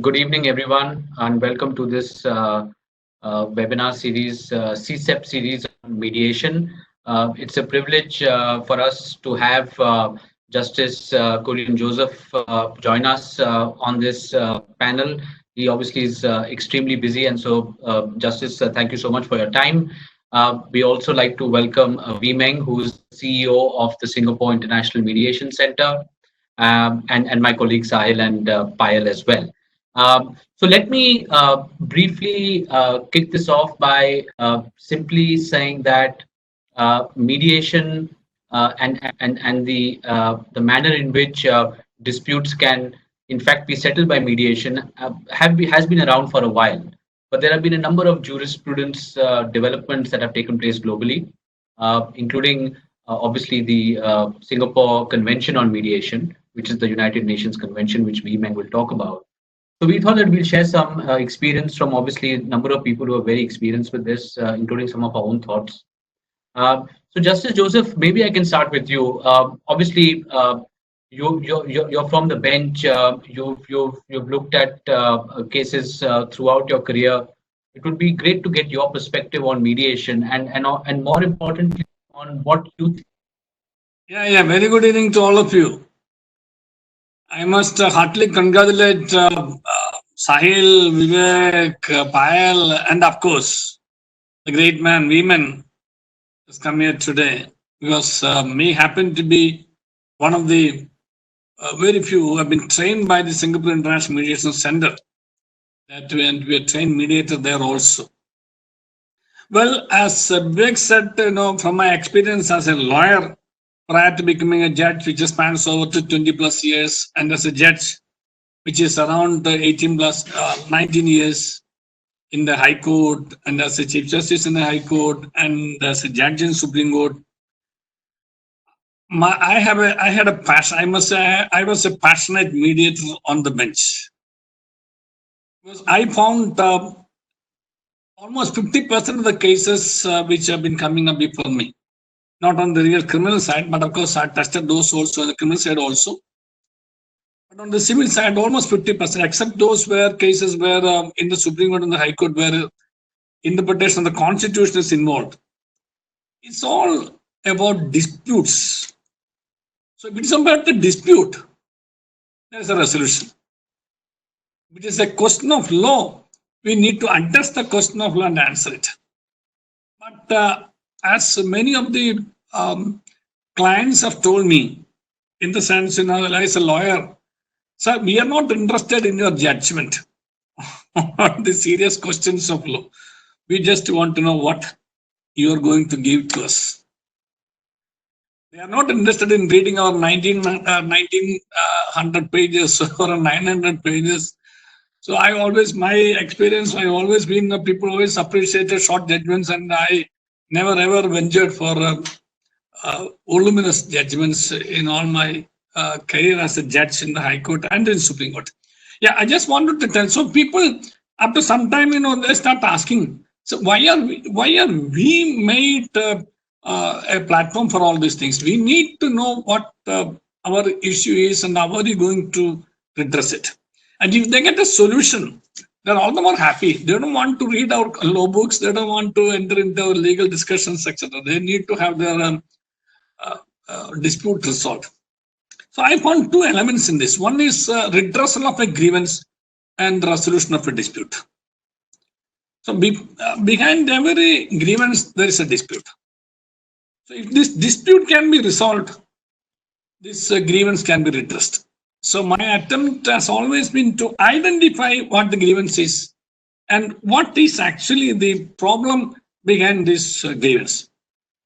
Good evening, everyone, and welcome to this webinar series, cCep series on mediation. It's a privilege for us to have Justice Kurian Joseph join us on this panel. He obviously is extremely busy, and so, Justice, thank you so much for your time. We also like to welcome Meng, who is CEO of the Singapore International Mediation Centre, and my colleague Sahil and Payel as well. So let me briefly kick this off by simply saying that mediation and the manner in which disputes can in fact be settled by mediation has been around for a while. But there have been a number of jurisprudence developments that have taken place globally, including obviously the Singapore Convention on Mediation, which is the United Nations Convention, which Meng will talk about. So we thought that we'll share some experience from obviously a number of people who are very experienced with this, including some of our own thoughts. So Justice Joseph, maybe I can start with you. Obviously, you're from the bench. You've looked at cases throughout your career. It would be great to get your perspective on mediation and more importantly on what you think. Yeah. Very good evening to all of you. I must heartily congratulate Sahil, Vivek, Payel, and of course, the great man, Webunar, has come here today because me happened to be one of the very few who have been trained by the Singapore International Mediation Centre. That we are trained mediator there also. Well, as Vivek said, from my experience as a lawyer, prior to becoming a judge, which spans over to 20 plus years, and as a judge, which is around 18 plus 19 years in the High Court, and as a Chief Justice in the High Court, and as a judge in Supreme Court. I had a passion. I must say, I was a passionate mediator on the bench. Because I found almost 50% of the cases which have been coming up before me, not on the real criminal side, but of course I tested those also on the criminal side also. But on the civil side, almost 50%, except those where cases where in the Supreme Court and the High Court where interpretation of the Constitution is involved. It's all about disputes. So if it's about the dispute, there is a resolution. If it is a question of law, we need to address the question of law and answer it. But as many of the clients have told me, in the sense, as a lawyer, sir, we are not interested in your judgment on the serious questions of law. We just want to know what you are going to give to us. They are not interested in reading our 1900 pages or 900 pages. So my experience, I always been, people always appreciated short judgments, and I never ever ventured for voluminous judgments in all my career as a judge in the High Court and in Supreme Court. Yeah, I just wanted to tell. So people, after some time, they start asking, so why are we made a platform for all these things? We need to know what our issue is and how are we going to redress it. And if they get a solution, they're all the more happy. They don't want to read our law books. They don't want to enter into our legal discussions, etc. They need to have their dispute resolved. So I found two elements in this. One is redressal of a grievance and resolution of a dispute. So behind every grievance, there is a dispute. So if this dispute can be resolved, this grievance can be redressed. So my attempt has always been to identify what the grievance is and what is actually the problem behind this grievance.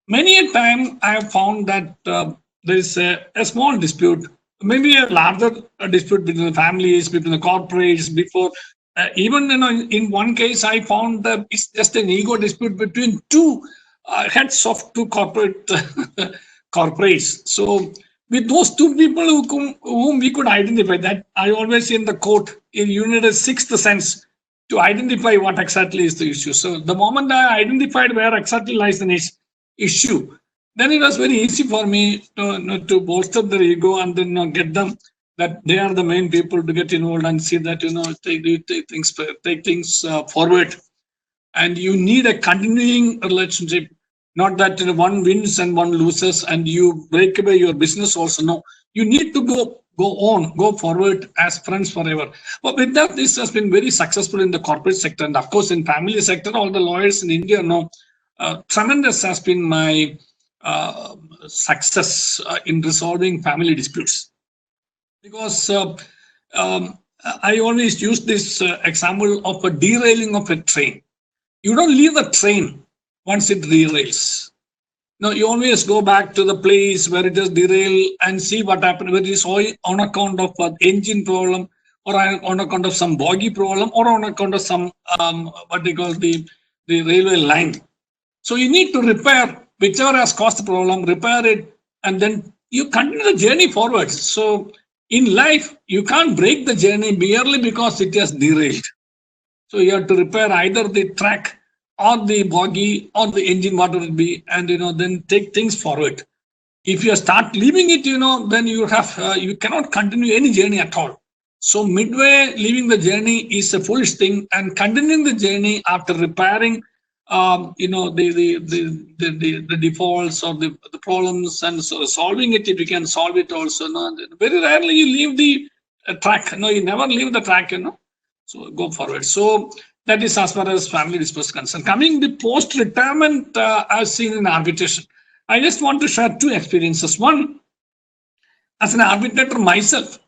Many a time I have found that there is a small dispute, maybe a larger dispute between the families, between the corporates, before even in one case I found that it's just an ego dispute between two heads of two corporates. So with those two people whom we could identify, that I always say in the court, you need a sixth sense to identify what exactly is the issue. So the moment I identified where exactly lies the issue, then it was very easy for me to bolster their ego and then get them that they are the main people to get involved and see that, take things forward. And you need a continuing relationship, not that one wins and one loses and you break away your business also. No, you need to go forward as friends forever. But with that, this has been very successful in the corporate sector, and of course in family sector. All the lawyers in India know tremendous has been my success in resolving family disputes, because I always use this example of a derailing of a train. You don't leave the train once it derails. No, you always go back to the place where it has derailed and see what happened, whether it's on account of an engine problem, or on account of some bogie problem, or on account of some what they call the railway line. So you need to repair whichever has caused the problem, repair it, and then you continue the journey forward. So in life, you can't break the journey merely because it has derailed. So you have to repair either the track or the bogie or the engine, whatever it be, and then take things forward. If you start leaving it, then you cannot continue any journey at all. So midway leaving the journey is a foolish thing, and continuing the journey after repairing the defaults or the problems, and so solving it, if you can solve it also. Very rarely you leave the track. No, you never leave the track, So go forward. So that is as far as family disputes is concerned. Coming the post-retirement, I've seen in arbitration. I just want to share two experiences. One, as an arbitrator myself,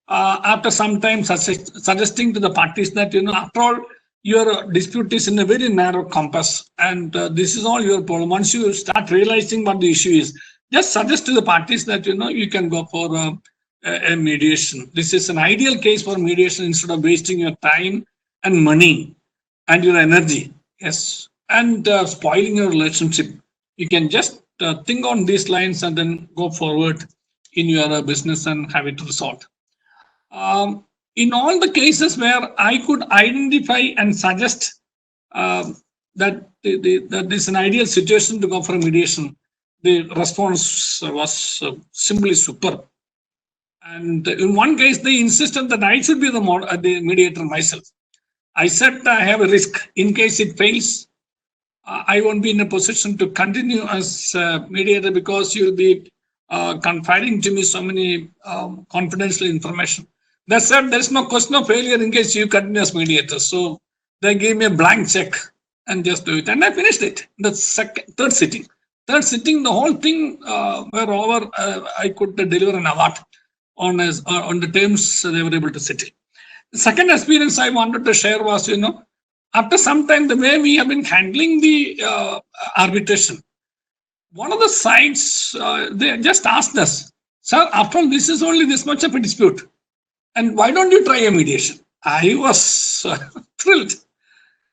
after some time suggesting to the parties that, after all, your dispute is in a very narrow compass, and this is all your problem. Once you start realizing what the issue is, just suggest to the parties that, you can go for a mediation. This is an ideal case for mediation instead of wasting your time and money and your energy, yes, and spoiling your relationship. You can just think on these lines and then go forward in your business and have it resolved. In all the cases where I could identify and suggest that this is an ideal situation to go for a mediation, the response was simply superb. And in one case, they insisted that I should be the mediator myself. I said I have a risk. In case it fails, I won't be in a position to continue as mediator, because you'll be confiding to me so many confidential information. They said there's no question of failure in case you continue as mediator. So they gave me a blank check and just do it. And I finished it. The third sitting, the whole thing were over. I could deliver an award on the terms they were able to settle. The second experience I wanted to share was, after some time, the way we have been handling the arbitration, one of the sides, they just asked us, sir, after all, this is only this much of a dispute, and why don't you try a mediation? I was thrilled.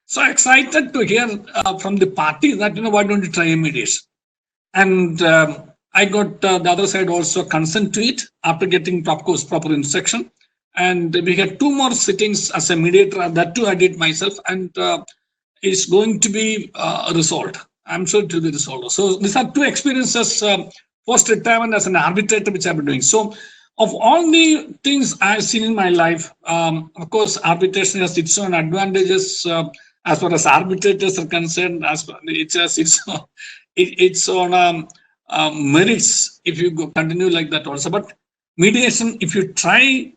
So excited to hear from the party that, why don't you try a mediation? And I got the other side also consent to it after getting proper instruction. And we had two more sittings as a mediator. That too I did myself, and it's going to be resolved. I'm sure it will be resolved. So these are two experiences post-retirement as an arbitrator which I've been doing. So of all the things I've seen in my life, of course, arbitration has its own advantages as far as arbitrators are concerned. It has its own merits if you continue like that also. But mediation, if you try,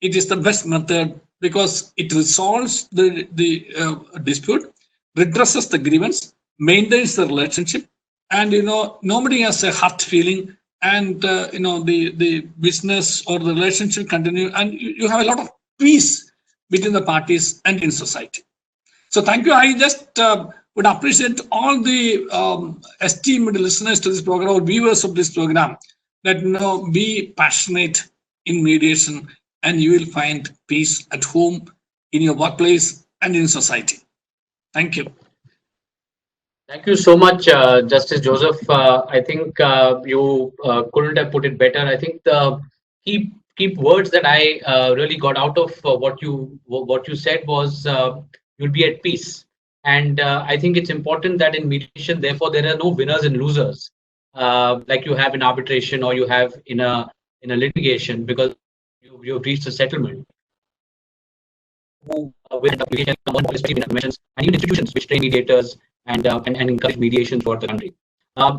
it is the best method, because it resolves the dispute, redresses the grievance, maintains the relationship, and nobody has a hurt feeling, and the business or the relationship continue, and you have a lot of peace between the parties and in society. So thank you. I just would appreciate all the esteemed listeners to this program, or viewers of this program, that be passionate in mediation, and you will find peace at home, in your workplace, and in society. Thank you. Thank you so much, Justice Joseph. I think you couldn't have put it better. I think the key words that I really got out of what you said was you'll be at peace. And I think it's important that in mediation, therefore, there are no winners and losers like you have in arbitration or you have in a litigation, because you've reached a settlement with mediation conventions and even institutions which train mediators and encourage mediation throughout the country.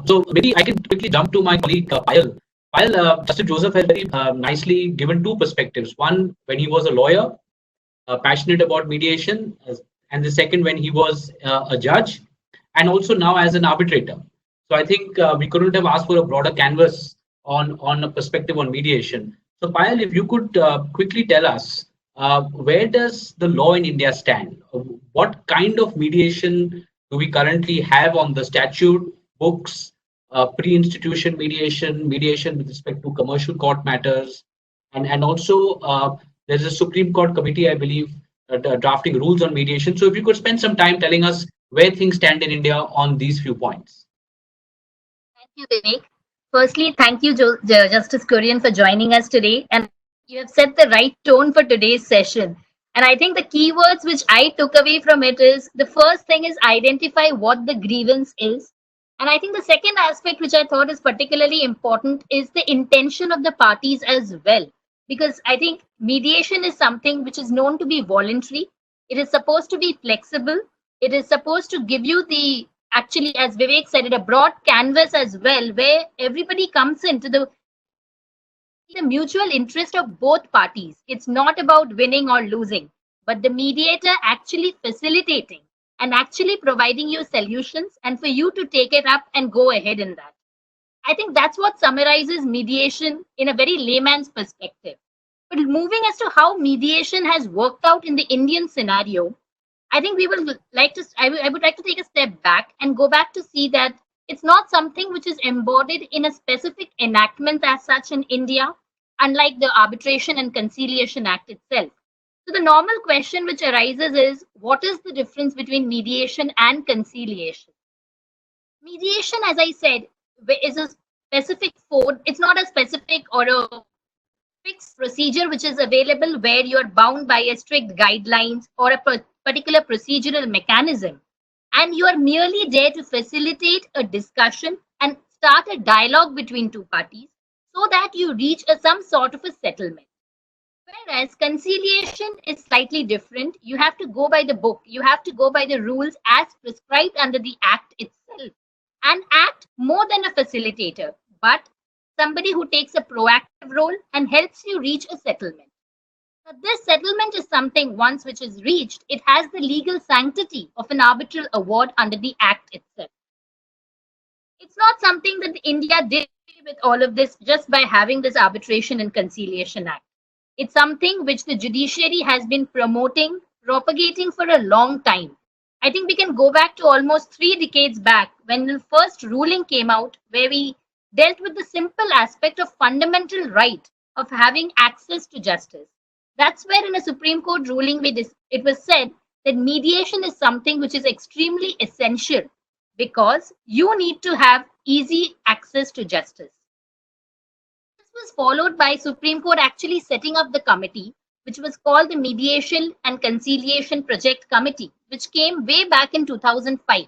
So maybe I can quickly jump to my colleague Payel. Payel, Justice Joseph has very nicely given two perspectives. One, when he was a lawyer, passionate about mediation, and the second, when he was a judge, and also now as an arbitrator. So I think we couldn't have asked for a broader canvas on a perspective on mediation. So Payal, if you could quickly tell us, where does the law in India stand? What kind of mediation do we currently have on the statute, books, pre-institution mediation, mediation with respect to commercial court matters, and also there's a Supreme Court committee, I believe, drafting rules on mediation. So if you could spend some time telling us where things stand in India on these few points. Thank you, Vivek. Firstly, thank you, Justice Kurian, for joining us today. And you have set the right tone for today's session. And I think the keywords which I took away from it is the first thing is identify what the grievance is. And I think the second aspect, which I thought is particularly important, is the intention of the parties as well. Because I think mediation is something which is known to be voluntary. It is supposed to be flexible. It is supposed to give you the, actually, as Vivek said, it a broad canvas as well, where everybody comes into the mutual interest of both parties. It's not about winning or losing, but the mediator actually facilitating and actually providing you solutions and for you to take it up and go ahead in that. I think that's what summarizes mediation in a very layman's perspective. But moving as to how mediation has worked out in the Indian scenario, I think we would like to, I would like to take a step back and go back to see that it's not something which is embodied in a specific enactment as such in India, unlike the Arbitration and Conciliation Act itself. So the normal question which arises is, what is the difference between mediation and conciliation? Mediation, as I said, is a specific code. It's not a specific or a fixed procedure which is available where you're bound by a strict guidelines or a particular procedural mechanism. And you are merely there to facilitate a discussion and start a dialogue between two parties so that you reach some sort of a settlement. Whereas conciliation is slightly different. You have to go by the book. You have to go by the rules as prescribed under the Act itself and act more than a facilitator, but somebody who takes a proactive role and helps you reach a settlement. Now, this settlement is something once which is reached, it has the legal sanctity of an arbitral award under the Act itself. It's not something that India did with all of this just by having this Arbitration and Conciliation Act. It's something which the judiciary has been promoting, propagating for a long time. I think we can go back to almost 3 decades back when the first ruling came out where we dealt with the simple aspect of fundamental right of having access to justice. That's where in a Supreme Court ruling it was said that mediation is something which is extremely essential because you need to have easy access to justice. This was followed by Supreme Court actually setting up the committee, which was called the Mediation and Conciliation Project Committee, which came way back in 2005.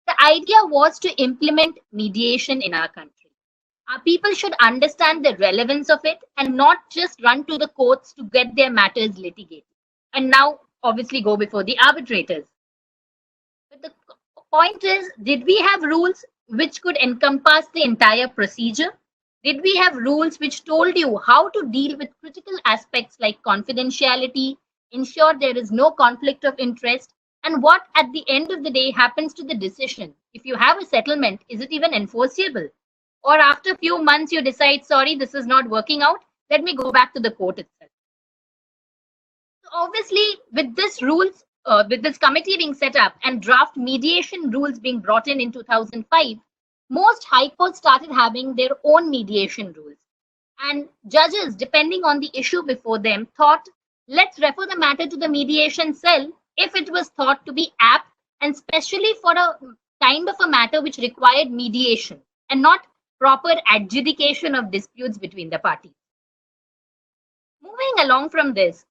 The idea was to implement mediation in our country. Our people should understand the relevance of it and not just run to the courts to get their matters litigated. And now, obviously, go before the arbitrators. But the point is, did we have rules which could encompass the entire procedure? Did we have rules which told you how to deal with critical aspects like confidentiality, ensure there is no conflict of interest, and what at the end of the day happens to the decision? If you have a settlement, is it even enforceable? Or after a few months, you decide, sorry, this is not working out, let me go back to the court itself. So obviously, with this rules, with this committee being set up and draft mediation rules being brought in 2005, most high courts started having their own mediation rules. And judges, depending on the issue before them, thought, let's refer the matter to the mediation cell if it was thought to be apt, and especially for a kind of a matter which required mediation and not proper adjudication of disputes between the parties. Moving along from this,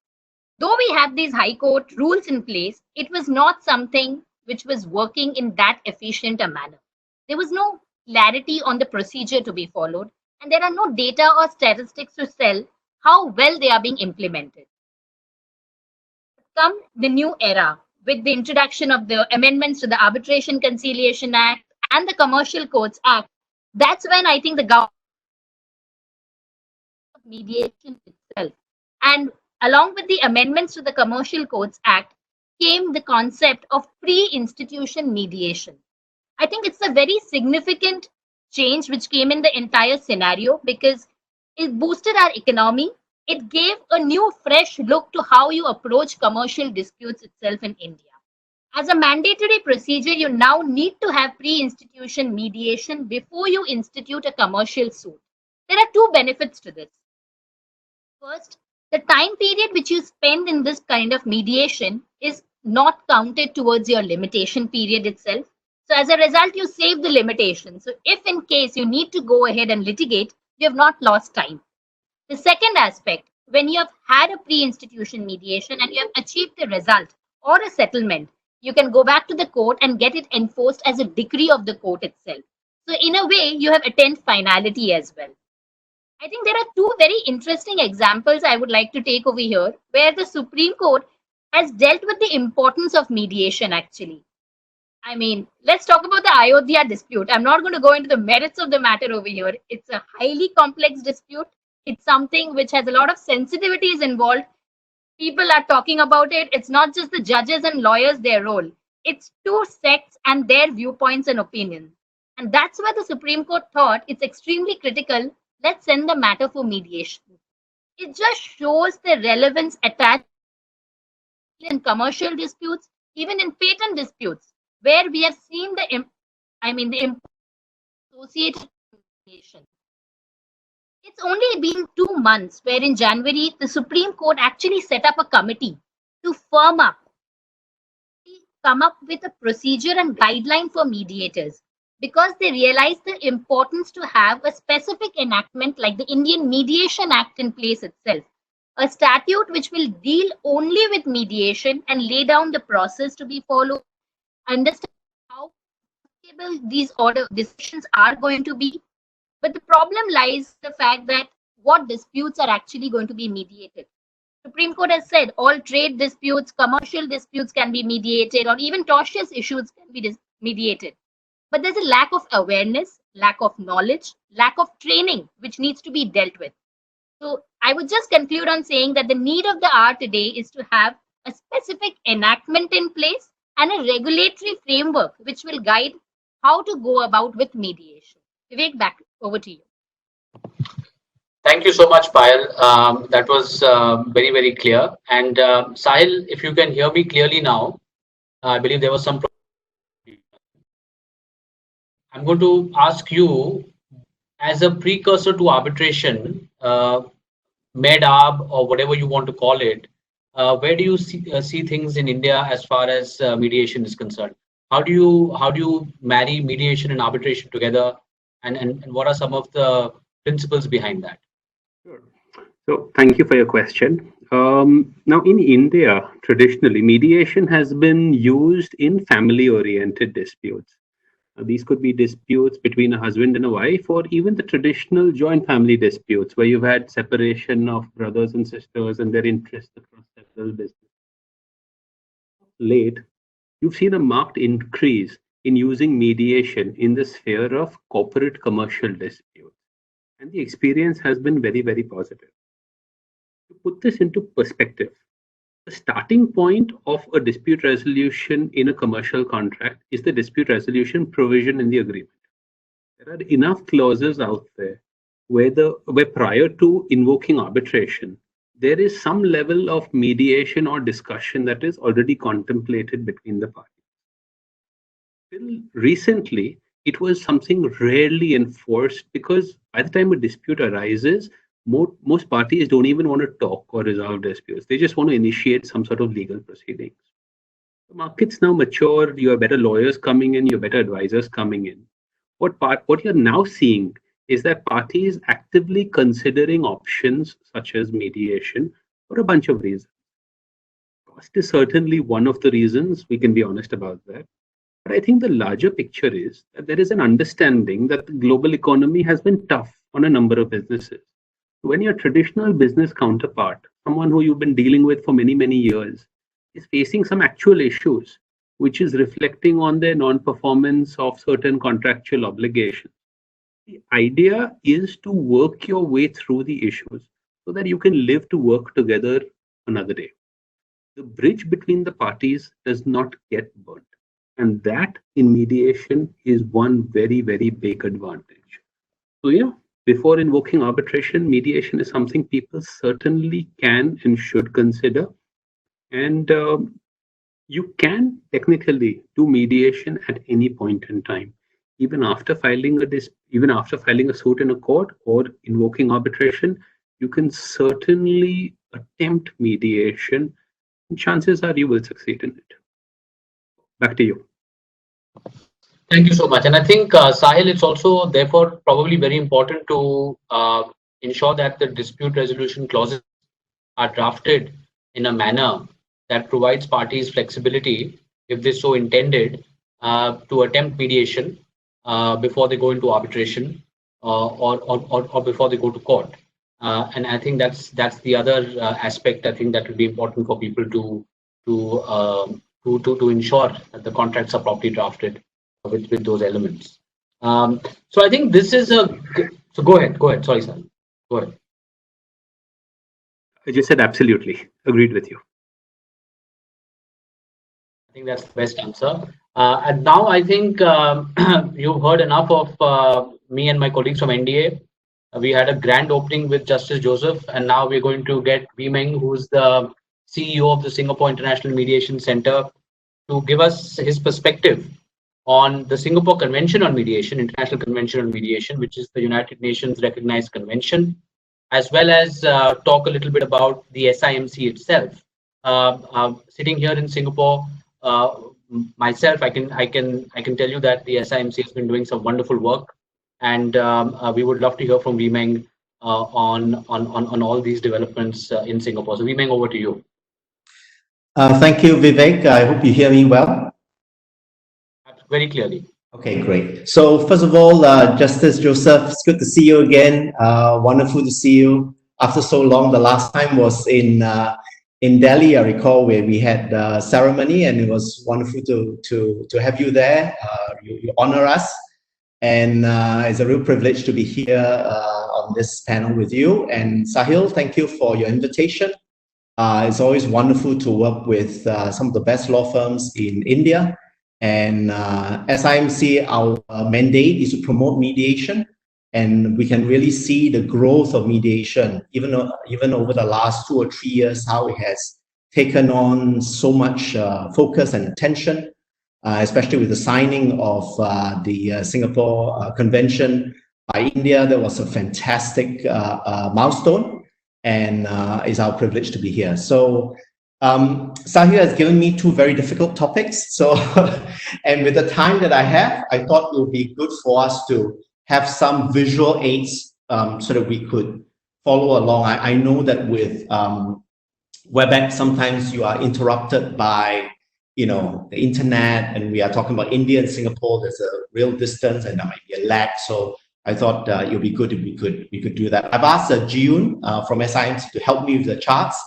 though we have these high court rules in place, it was not something which was working in that efficient a manner. There was no clarity on the procedure to be followed, and there are no data or statistics to tell how well they are being implemented. Come the new era with the introduction of the amendments to the Arbitration Conciliation Act and the Commercial Courts Act, that's when I think the government of mediation itself. And along with the amendments to the Commercial Courts Act came the concept of pre-institution mediation. I think it's a very significant change which came in the entire scenario because it boosted our economy. It gave a new, fresh look to how you approach commercial disputes itself in India. As a mandatory procedure, you now need to have pre-institution mediation before you institute a commercial suit. There are two benefits to this. First, the time period which you spend in this kind of mediation is not counted towards your limitation period itself. So as a result, you save the limitation. So if in case you need to go ahead and litigate, you have not lost time. The second aspect, when you have had a pre-institution mediation and you have achieved a result or a settlement, you can go back to the court and get it enforced as a decree of the court itself. So in a way, you have attained finality as well. I think there are two very interesting examples I would like to take over here, where the Supreme Court has dealt with the importance of mediation actually. I mean, let's talk about the Ayodhya dispute. I'm not going to go into the merits of the matter over here. It's a highly complex dispute. It's something which has a lot of sensitivities involved. People are talking about it. It's not just the judges and lawyers, their role. It's two sects and their viewpoints and opinions. And that's where the Supreme Court thought it's extremely critical. Let's send the matter for mediation. It just shows the relevance attached in commercial disputes, even in patent disputes, where we have seen the associated mediation. It's only been 2 months where in January, the Supreme Court actually set up a committee to come up with a procedure and guideline for mediators because they realized the importance to have a specific enactment like the Indian Mediation Act in place itself, a statute which will deal only with mediation and lay down the process to be followed, understand how these decisions are going to be. But the problem lies in the fact that what disputes are actually going to be mediated. Supreme Court has said all trade disputes, commercial disputes can be mediated, or even tortious issues can be mediated. But there's a lack of awareness, lack of knowledge, lack of training, which needs to be dealt with. So I would just conclude on saying that the need of the hour today is to have a specific enactment in place and a regulatory framework which will guide how to go about with mediation. Vivek, back over to you. Thank you so much, Payel. That was very, very clear. And Sahil, if you can hear me clearly now, I believe there was some problem. I'm going to ask you, as a precursor to arbitration, MedArb or whatever you want to call it, where do you see things in India as far as mediation is concerned? How do you marry mediation and arbitration together, and what are some of the principles behind that? Sure. So thank you for your question. Now in India, traditionally, mediation has been used in family-oriented disputes. These could be disputes between a husband and a wife, or even the traditional joint family disputes where you've had separation of brothers and sisters and their interests across several businesses. Late, you've seen a marked increase in using mediation in the sphere of corporate commercial disputes. And the experience has been very, very positive. To put this into perspective, the starting point of a dispute resolution in a commercial contract is the dispute resolution provision in the agreement. There are enough clauses out there where prior to invoking arbitration, there is some level of mediation or discussion that is already contemplated between the parties. Till recently, it was something rarely enforced because by the time a dispute arises, most parties don't even want to talk or resolve disputes. They just want to initiate some sort of legal proceedings. The market's now mature. You have better lawyers coming in. You have better advisors coming in. What you're now seeing is that parties actively considering options such as mediation for a bunch of reasons. Cost is certainly one of the reasons. We can be honest about that. But I think the larger picture is that there is an understanding that the global economy has been tough on a number of businesses. When your traditional business counterpart, someone who you've been dealing with for many, many years, is facing some actual issues, which is reflecting on their non-performance of certain contractual obligations, the idea is to work your way through the issues so that you can live to work together another day. The bridge between the parties does not get burnt. And that in mediation is one very, very big advantage. So, before invoking arbitration, mediation is something people certainly can and should consider. And you can technically do mediation at any point in time, even after filing a suit in a court or invoking arbitration. You can certainly attempt mediation, and chances are you will succeed in it. Back to you. Thank you so much. And I think, Sahil, it's also therefore probably very important to ensure that the dispute resolution clauses are drafted in a manner that provides parties flexibility, if they so intended, to attempt mediation before they go into arbitration or before they go to court. And I think that's the other aspect. I think that will be important for people to ensure that the contracts are properly drafted with those elements. So I think this is a. So go ahead. Sorry, sir. Go ahead. I just said absolutely. Agreed with you. I think that's the best answer. And now I think you've heard enough of me and my colleagues from NDA. We had a grand opening with Justice Joseph, and now we're going to get Meng, who's the CEO of the Singapore International Mediation Centre, to give us his perspective on the Singapore Convention on Mediation, International Convention on Mediation, which is the United Nations recognized convention, as well as talk a little bit about the SIMC itself. Sitting here in Singapore, myself, I can tell you that the SIMC has been doing some wonderful work, and we would love to hear from Meng on all these developments in Singapore. So Meng, over to you. Thank you, Vivek. I hope you hear me well. Very clearly. Okay, great. So first of all, Justice Joseph, it's good to see you again. Wonderful to see you after so long. The last time was in Delhi, I recall, where we had the ceremony, and it was wonderful to have you there. You honor us, and it's a real privilege to be here on this panel with you. And Sahil, thank you for your invitation. It's always wonderful to work with some of the best law firms in India. And SIMC, our mandate is to promote mediation, and we can really see the growth of mediation, even over the last 2 or 3 years, how it has taken on so much focus and attention, especially with the signing of the Singapore Convention by India. That was a fantastic milestone, and it's our privilege to be here. So Sahil has given me 2 very difficult topics. So, and with the time that I have, I thought it would be good for us to have some visual aids so that we could follow along. I know that with WebEx, sometimes you are interrupted by, the internet, and we are talking about India and Singapore. There's a real distance, and there might be a lag. So I thought it would be good if we could do that. I've asked Jiyun from SIMC to help me with the charts,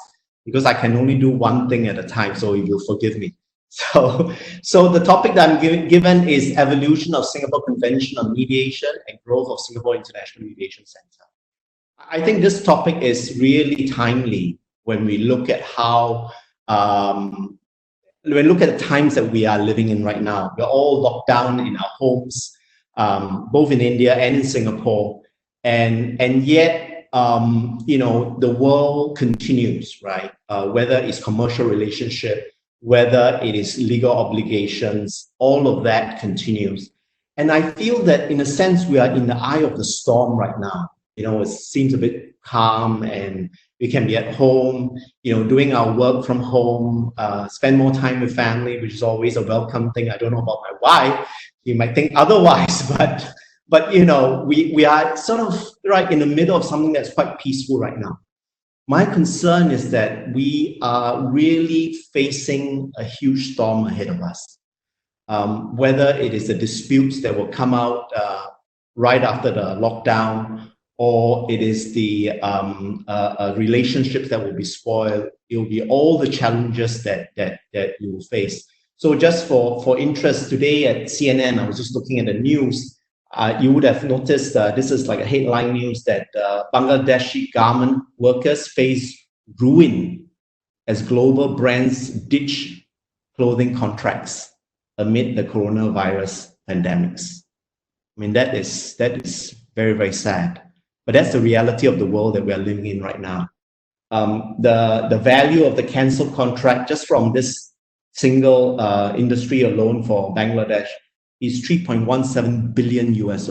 because I can only do one thing at a time, so you'll forgive me. So the topic that I'm given is evolution of Singapore Convention on Mediation and growth of Singapore International Mediation Centre. I think this topic is really timely when we look at how, when we look at the times that we are living in right now. We're all locked down in our homes, both in India and in Singapore, and yet, the world continues, right? Whether it's commercial relationship, whether it is legal obligations, all of that continues. And I feel that in a sense, we are in the eye of the storm right now. It seems a bit calm, and we can be at home, doing our work from home, spend more time with family, which is always a welcome thing. I don't know about my wife. You might think otherwise, but we are sort of right in the middle of something that's quite peaceful right now. My concern is that we are really facing a huge storm ahead of us. Whether it is the disputes that will come out right after the lockdown, or it is the relationships that will be spoiled. It will be all the challenges that you will face. So just for interest, today at CNN, I was just looking at the news. You would have noticed this is like a headline news that Bangladeshi garment workers face ruin as global brands ditch clothing contracts amid the coronavirus pandemics. I mean, that is very, very sad. But that's the reality of the world that we are living in right now. The value of the cancelled contract just from this single industry alone for Bangladesh is $3.17 billion US.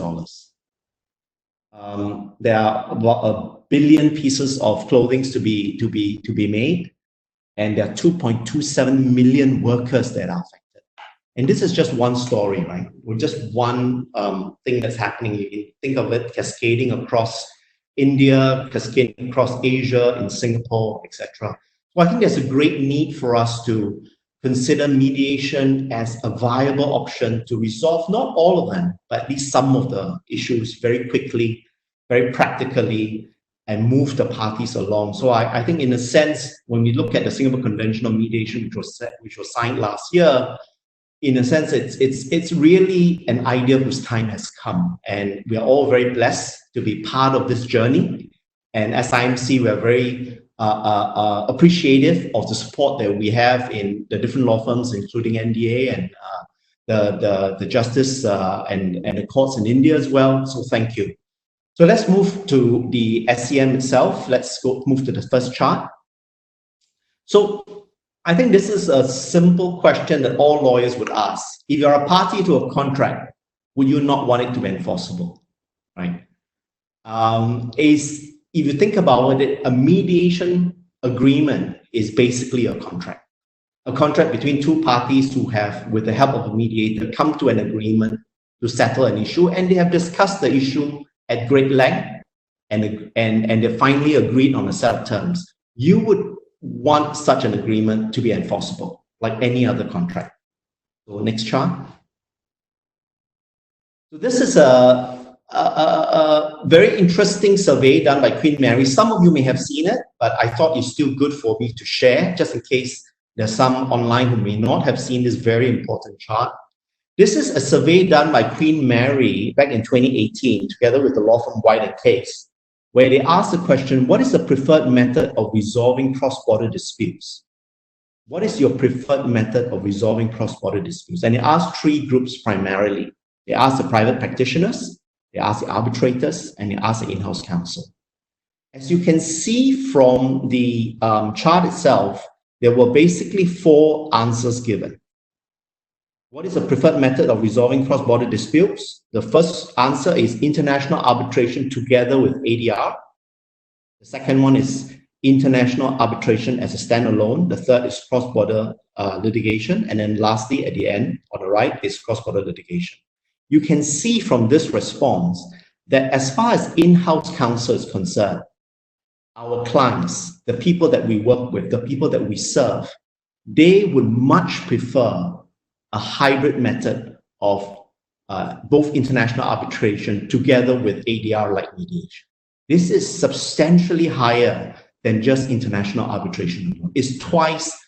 There are about 1 billion pieces of clothing to be made, and there are 2.27 million workers that are affected. And this is just one story, right? Or just one thing that's happening. You can think of it cascading across India, cascading across Asia, in Singapore, etc. So I think there's a great need for us to consider mediation as a viable option to resolve not all of them, but at least some of the issues very quickly, very practically, and move the parties along. So I think in a sense, when we look at the Singapore Convention on Mediation, which was signed last year, in a sense, it's really an idea whose time has come. And we are all very blessed to be part of this journey. And as IMC, we are very appreciative of the support that we have in the different law firms, including NDA and the justice and the courts in India as well. So thank you. So let's move to the SCM itself. Let's move to the first chart. So I think this is a simple question that all lawyers would ask. If you're a party to a contract, would you not want it to be enforceable, right? If you think about it, a mediation agreement is basically a contract between two parties who have, with the help of a mediator, come to an agreement to settle an issue, and they have discussed the issue at great length, and they finally agreed on a set of terms. You would want such an agreement to be enforceable, like any other contract. So next chart. So this is a very interesting survey done by Queen Mary. Some of you may have seen it, but I thought it's still good for me to share, just in case there's some online who may not have seen this very important chart. This is a survey done by Queen Mary back in 2018, together with the law firm White & Case, where they asked the question, what is the preferred method of resolving cross-border disputes? What is your preferred method of resolving cross-border disputes? And they asked three groups primarily. They asked the private practitioners, they asked the arbitrators, and they asked the in-house counsel. As you can see from the chart itself, there were basically 4 answers given. What is the preferred method of resolving cross-border disputes? The first answer is international arbitration together with ADR. The second one is international arbitration as a standalone. The third is cross-border litigation. And then lastly, at the end, on the right, is cross-border litigation. You can see from this response that as far as in-house counsel is concerned, our clients, the people that we work with, the people that we serve, they would much prefer a hybrid method of both international arbitration together with ADR-like mediation. This is substantially higher than just international arbitration. It's twice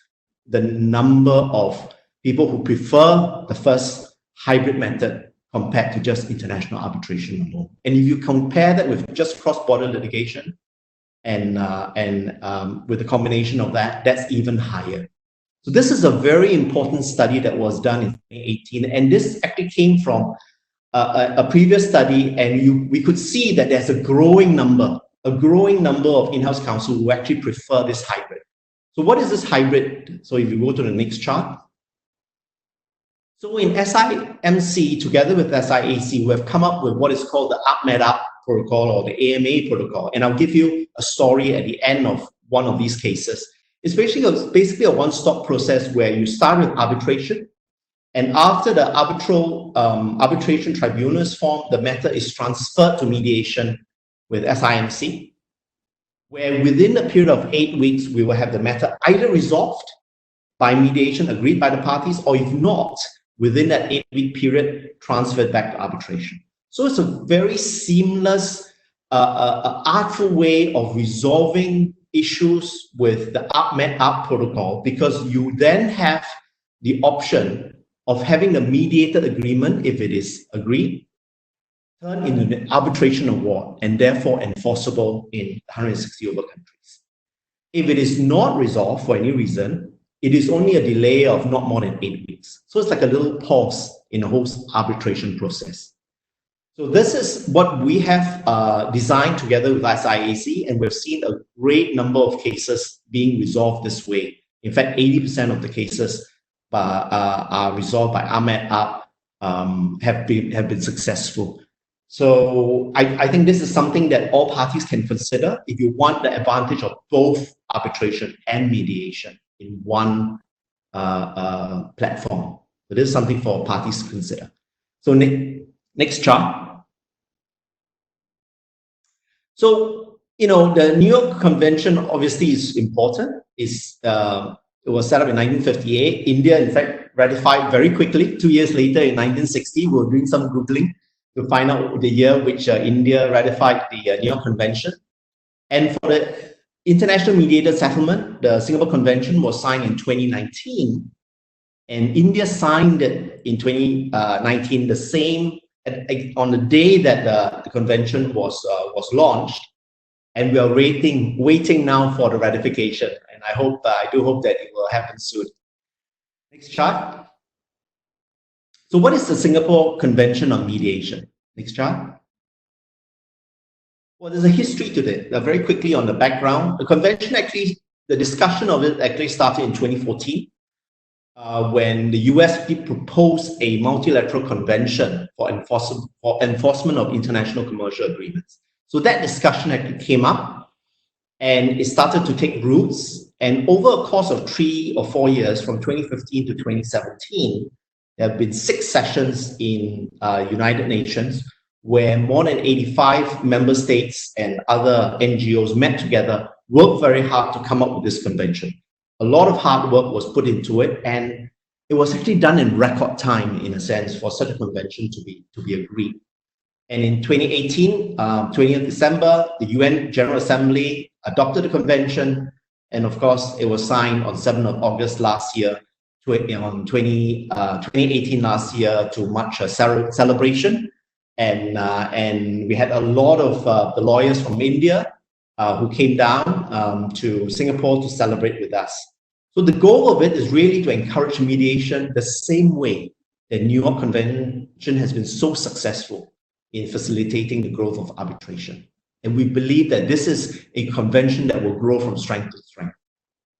the number of people who prefer the first hybrid method compared to just international arbitration alone. And if you compare that with just cross-border litigation and with the combination of that, that's even higher. So this is a very important study that was done in 2018, and this actually came from a previous study, and we could see that there's a growing number of in-house counsel who actually prefer this hybrid. So what is this hybrid? So if you go to the next chart. So in SIMC, together with SIAC, we have come up with what is called the Up protocol or the AMA protocol, and I'll give you a story at the end of one of these cases. It's basically a one-stop process where you start with arbitration, and after the arbitration tribunal is formed, the matter is transferred to mediation with SIMC, where within a period of 8 weeks, we will have the matter either resolved by mediation agreed by the parties, or if not, within that 8-week period, transferred back to arbitration. So it's a very seamless artful way of resolving issues with the Up protocol, because you then have the option of having the mediated agreement, if it is agreed, turn into an arbitration award and therefore enforceable in 160 over countries. If it is not resolved for any reason, it is only a delay of not more than 8 weeks. So it's like a little pause in the whole arbitration process. So this is what we have designed together with SIAC, and we've seen a great number of cases being resolved this way. In fact, 80% of the cases are resolved by Up have been successful. So I think this is something that all parties can consider if you want the advantage of both arbitration and mediation in one platform. So this is something for parties to consider. So next chart. So, you know, the New York Convention obviously is important. It was set up in 1958. India, in fact, ratified very quickly. 2 years later, in 1960, we were doing some Googling to find out the year which India ratified the New York Convention. And for the international mediated settlement, the Singapore Convention was signed in 2019. And India signed it in 2019, the same on the day that the convention was launched, and we are waiting now for the ratification. And I do hope that it will happen soon. Next chart. So, what is the Singapore Convention on Mediation? Next chart. Well, there's a history to it. Very quickly on the background, the convention actually, the discussion of it actually started in 2014. When the US proposed a multilateral convention for enforcement of international commercial agreements. So that discussion actually came up and it started to take roots. And over a course of 3 or 4 years, from 2015 to 2017, there have been 6 sessions in United Nations where more than 85 member states and other NGOs met together, worked very hard to come up with this convention. A lot of hard work was put into it, and it was actually done in record time, in a sense, for such a convention to be agreed. And in 2018, 20th December, the UN General Assembly adopted the convention, and of course, it was signed on 7th of August last year, on 2018 last year, to much celebration. And we had a lot of the lawyers from India who came down to Singapore to celebrate with us. So the goal of it is really to encourage mediation the same way the New York Convention has been so successful in facilitating the growth of arbitration. And we believe that this is a convention that will grow from strength to strength.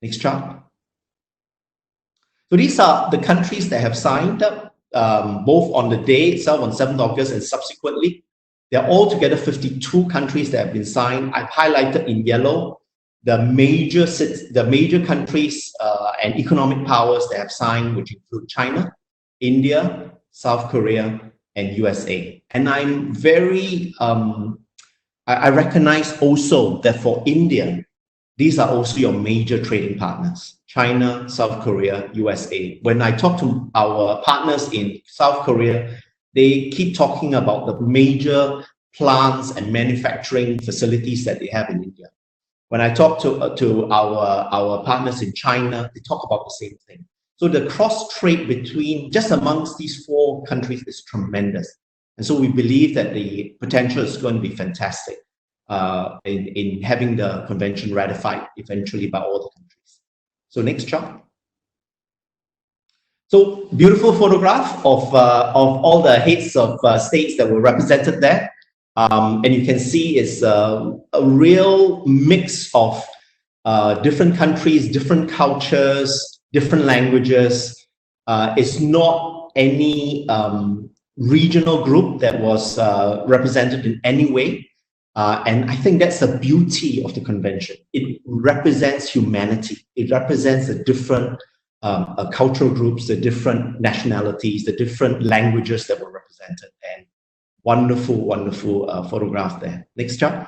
Next chart. So these are the countries that have signed up, both on the day itself, on 7th August, and subsequently. There are altogether 52 countries that have been signed. I've highlighted in yellow the major countries and economic powers that have signed, which include China, India, South Korea, and USA. And I'm very, I recognize also that for India, these are also your major trading partners: China, South Korea, USA. When I talk to our partners in South Korea, they keep talking about the major plants and manufacturing facilities that they have in India. When I talk to our partners in China, they talk about the same thing. So the cross-trade between, just amongst these 4 countries, is tremendous. And so we believe that the potential is going to be fantastic in having the convention ratified eventually by all the countries. So next chart. So beautiful photograph of all the heads of states that were represented there. And you can see it's a real mix of different countries, different cultures, different languages. It's not any regional group that was represented in any way. And I think that's the beauty of the convention. It represents humanity. It represents the different cultural groups, the different nationalities, the different languages that were represented. And wonderful, wonderful photograph there. Next chart.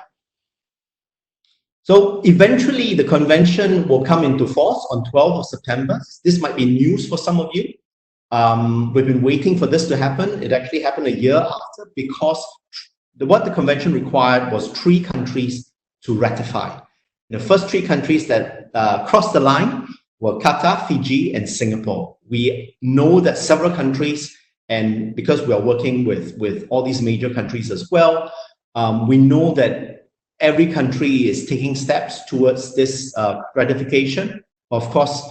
So eventually the convention will come into force on 12th of September. This might be news for some of you. We've been waiting for this to happen. It actually happened a year after, because what the convention required was 3 countries to ratify. The first 3 countries that crossed the line were Qatar, Fiji, and Singapore. We know that several countries, and because we are working with all these major countries as well, we know that every country is taking steps towards this ratification. Of course,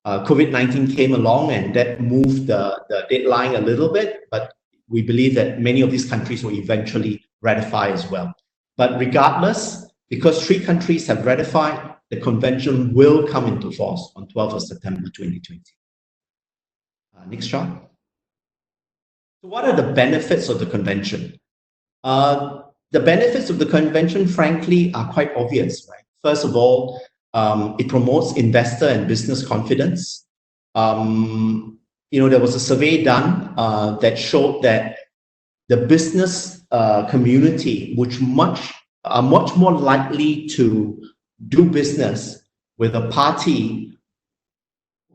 COVID-19 came along and that moved the deadline a little bit, but we believe that many of these countries will eventually ratify as well. But regardless, because 3 countries have ratified, the convention will come into force on 12th of September 2020. Next chart. So what are the benefits of the convention? The benefits of the convention, frankly, are quite obvious, right? First of all, it promotes investor and business confidence. There was a survey done that showed that the business community, are much more likely to do business with a party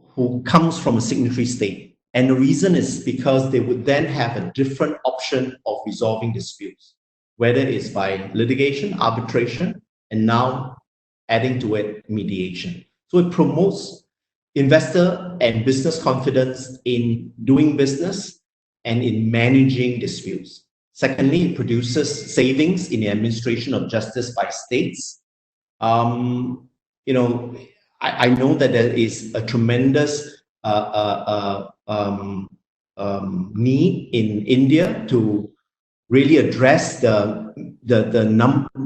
who comes from a signatory state. And the reason is because they would then have a different option of resolving disputes, whether it's by litigation, arbitration, and now adding to it mediation. So it promotes investor and business confidence in doing business and in managing disputes. Secondly, it produces savings in the administration of justice by states. I know that there is a tremendous need in India to really address the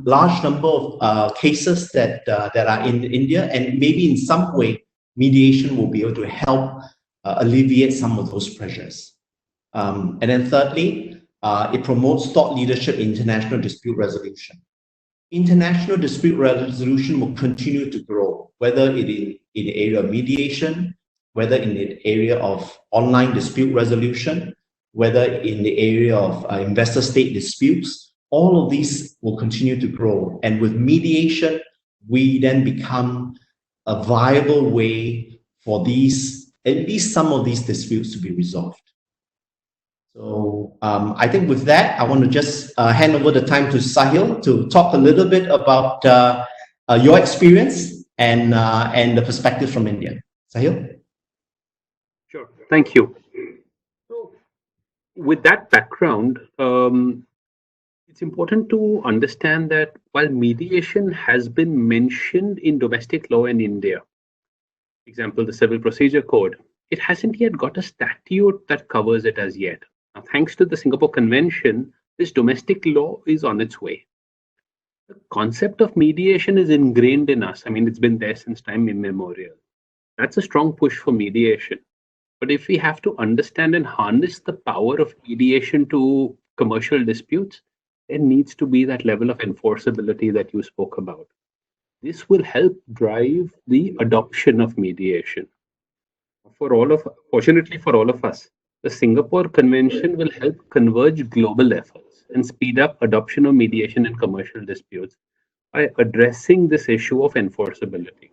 large number of cases that are in India, and maybe in some way mediation will be able to help alleviate some of those pressures. And then thirdly, it promotes thought leadership in international dispute resolution. International dispute resolution will continue to grow, whether it in the area of mediation, whether in the area of online dispute resolution, whether in the area of investor-state disputes. All of these will continue to grow. And with mediation, we then become a viable way for at least some of these disputes to be resolved. So I think with that, I want to just hand over the time to Sahil to talk a little bit about your experience and the perspective from India. Sahil? Sure, thank you. So with that background, it's important to understand that while mediation has been mentioned in domestic law in India, for example, the Civil Procedure Code, it hasn't yet got a statute that covers it as yet. Now, thanks to the Singapore Convention, this domestic law is on its way. The concept of mediation is ingrained in us. I mean, it's been there since time immemorial. That's a strong push for mediation. But if we have to understand and harness the power of mediation to commercial disputes, there needs to be that level of enforceability that you spoke about. This will help drive the adoption of mediation. Fortunately for all of us, the Singapore Convention will help converge global efforts and speed up adoption of mediation in commercial disputes by addressing this issue of enforceability.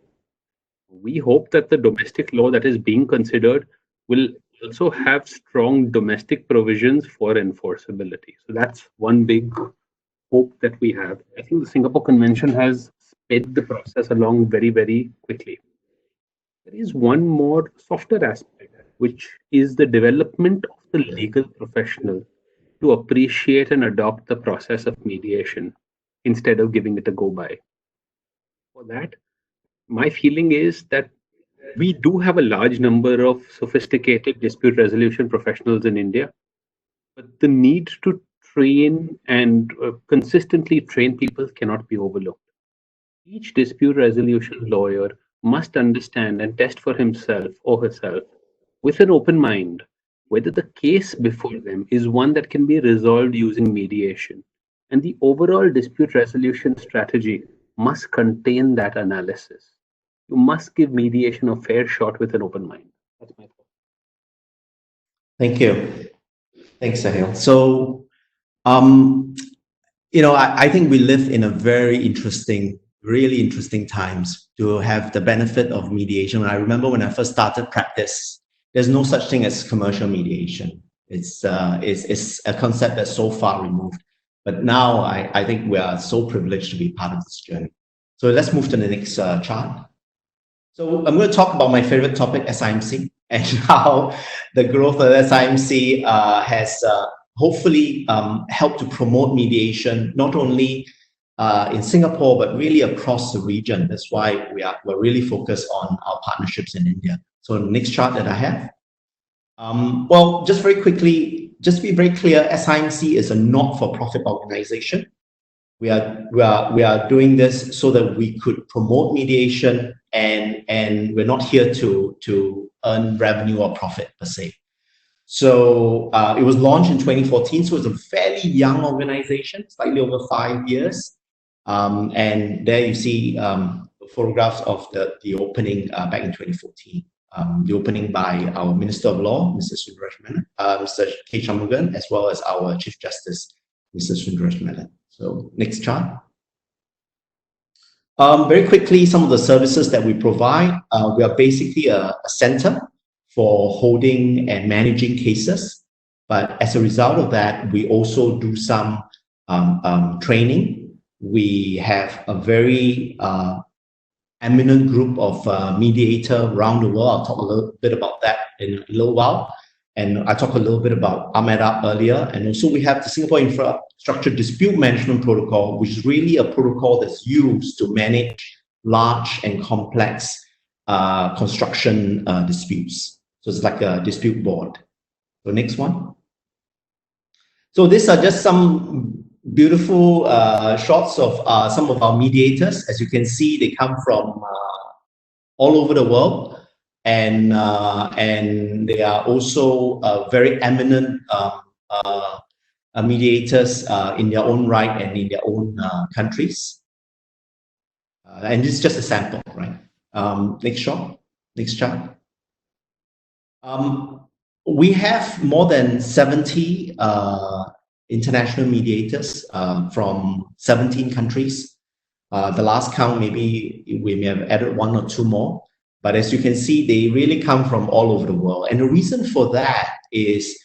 We hope that the domestic law that is being considered will also have strong domestic provisions for enforceability. So that's one big hope that we have. I think the Singapore Convention has sped the process along very, very quickly. There is one more softer aspect, which is the development of the legal professional to appreciate and adopt the process of mediation instead of giving it a go-by. For that, my feeling is that we do have a large number of sophisticated dispute resolution professionals in India, but the need to train and consistently train people cannot be overlooked. Each dispute resolution lawyer must understand and test for himself or herself with an open mind whether the case before them is one that can be resolved using mediation. And the overall dispute resolution strategy must contain that analysis. You must give mediation a fair shot with an open mind. That's my thought. Thank you. Thanks, Sahil. So, I think we live in a really interesting times to have the benefit of mediation. I remember when I first started practice, there's no such thing as commercial mediation. It's a concept that's so far removed. But now I think we are so privileged to be part of this journey. So let's move to the next chart. So I'm going to talk about my favorite topic, SIMC, and how the growth of SIMC has hopefully helped to promote mediation, not only in Singapore, but really across the region. That's why we're really focused on our partnerships in India. So the next chart that I have. Well, just very quickly, just to be very clear, SIMC is a not-for-profit organization. We are doing this so that we could promote mediation, and we're not here to earn revenue or profit per se. So it was launched in 2014, so it's a fairly young organization, slightly over 5 years. And there you see photographs of the opening back in 2014. The opening by our Minister of Law, Mr. K. Shanmugam, as well as our Chief Justice, Mr. Sundaresh Menon. So next chart. Very quickly, some of the services that we provide. We are basically a center for holding and managing cases. But as a result of that, we also do some training. We have a very eminent group of mediators around the world. I'll talk a little bit about that in a little while. And I talked a little bit about AMEDAP earlier. And also we have the Singapore Infrastructure Dispute Management Protocol, which is really a protocol that's used to manage large and complex construction disputes. So it's like a dispute board. So next one. So these are just some beautiful shots of some of our mediators. As you can see, they come from all over the world. And they are also very eminent mediators in their own right and in their own countries. And this is just a sample, right? Next shot, next chart. We have more than 70 international mediators from 17 countries. The last count, maybe we may have added 1 or 2 more. But as you can see, they really come from all over the world. And the reason for that is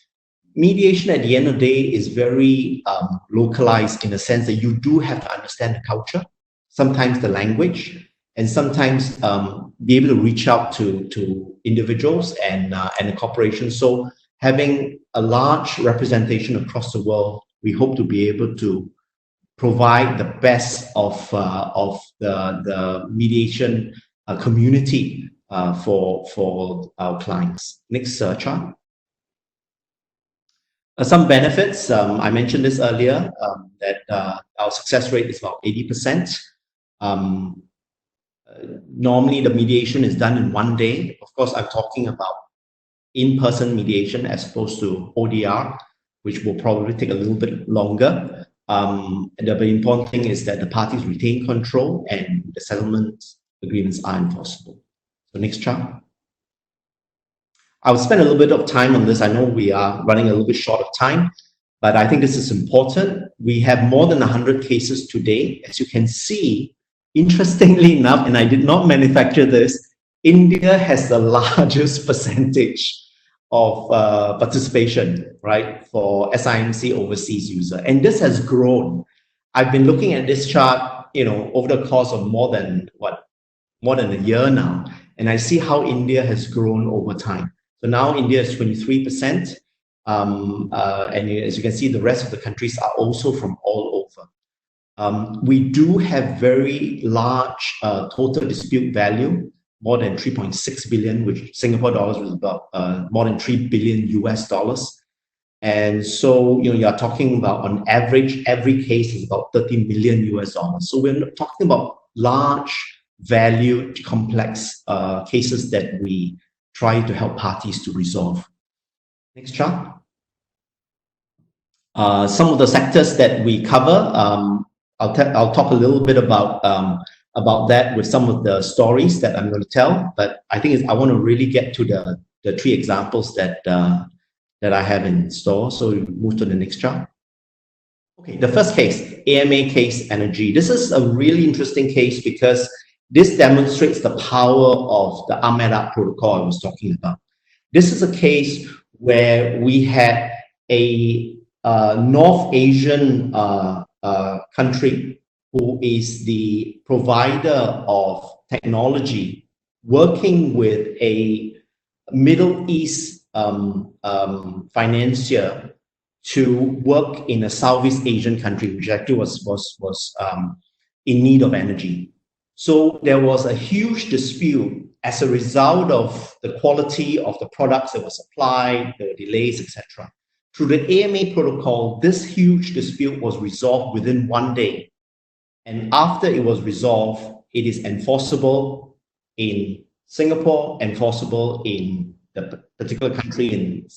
mediation at the end of the day is very localized in the sense that you do have to understand the culture, sometimes the language, and sometimes be able to reach out to individuals and the corporations. So having a large representation across the world, we hope to be able to provide the best of the mediation community for our clients. Next chart. Some benefits. I mentioned this earlier, that our success rate is about 80%. Normally, the mediation is done in 1 day. Of course, I'm talking about in-person mediation as opposed to ODR, which will probably take a little bit longer. The very important thing is that the parties retain control and the settlement agreements are enforceable. So next chart. I'll spend a little bit of time on this. I know we are running a little bit short of time, but I think this is important. We have more than 100 cases today. As you can see, interestingly enough, and I did not manufacture this, India has the largest percentage of participation, right, for SIMC overseas user. And this has grown. I've been looking at this chart, over the course of more than a year now, and I see how India has grown over time. So now India is 23%, and as you can see, the rest of the countries are also from all over. We do have very large total dispute value, more than 3.6 billion, which Singapore dollars was about more than 3 billion US dollars. And so, you are talking about, on average, every case is about 30 million US dollars. So we're talking about large, valued, complex cases that we try to help parties to resolve. Next chart. Some of the sectors that we cover, I'll talk a little bit about that with some of the stories that I'm going to tell. But I think I want to really get to the 3 examples that I have in store. So we move to the next chart. Okay, the first case, AMA case energy. This is a really interesting case because this demonstrates the power of the AMEDAP protocol I was talking about. This is a case where we had a North Asian country who is the provider of technology, working with a Middle East financier to work in a Southeast Asian country, which actually was in need of energy. So there was a huge dispute as a result of the quality of the products that were supplied, the delays, etc. Through the AMA protocol, this huge dispute was resolved within 1 day. And after it was resolved, it is enforceable in Singapore, enforceable in the particular country in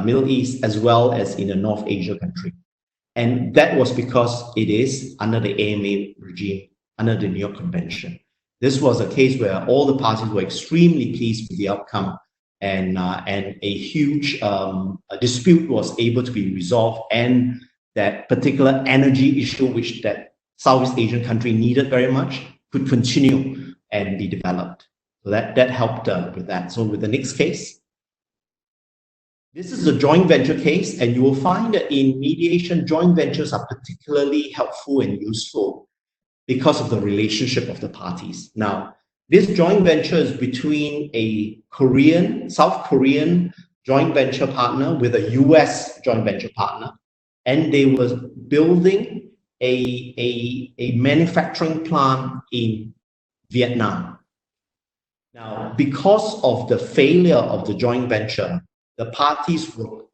Middle East, as well as in a North Asia country. And that was because it is under the AMA regime, under the New York Convention. This was a case where all the parties were extremely pleased with the outcome, and a huge dispute was able to be resolved, and that particular energy issue, which that Southeast Asian country needed very much, could continue and be developed. So that helped with that. So with the next case, this is a joint venture case, and you will find that in mediation, joint ventures are particularly helpful and useful because of the relationship of the parties. Now, this joint venture is between a South Korean joint venture partner with a US joint venture partner, and they were building a manufacturing plant in Vietnam. Now, because of the failure of the joint venture, the parties were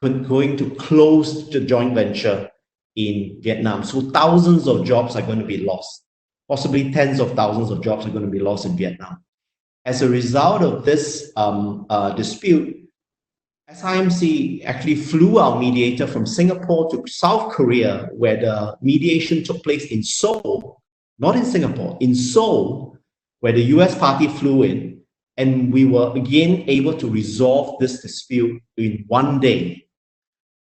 going to close the joint venture in Vietnam. So thousands of jobs are going to be lost. Possibly tens of thousands of jobs are going to be lost in Vietnam. As a result of this dispute, SIMC actually flew our mediator from Singapore to South Korea, where the mediation took place in Seoul, not in Singapore, in Seoul, where the US party flew in, and we were again able to resolve this dispute in 1 day.